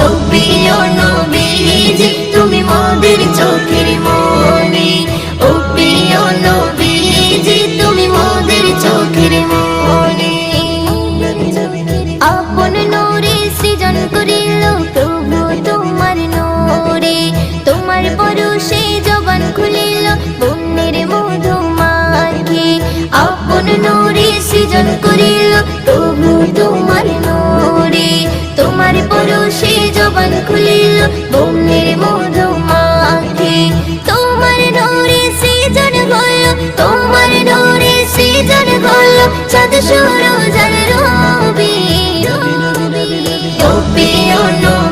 ও প্রিয় নবীজি তুমি মোদের চোখের মনি, ও প্রিয় নবীজি তুমি মোদের চোখের মনি। আপন নূরে সৃজন করিল প্রভু তোমার নূরে, তোমার পরশে জবান খুলিল বন্যের মধু মাখি। আপন নূরে সৃজন করিল প্রভু তোমার নূরে, তোমার পরশে জবান খুলিল বন্যের মধু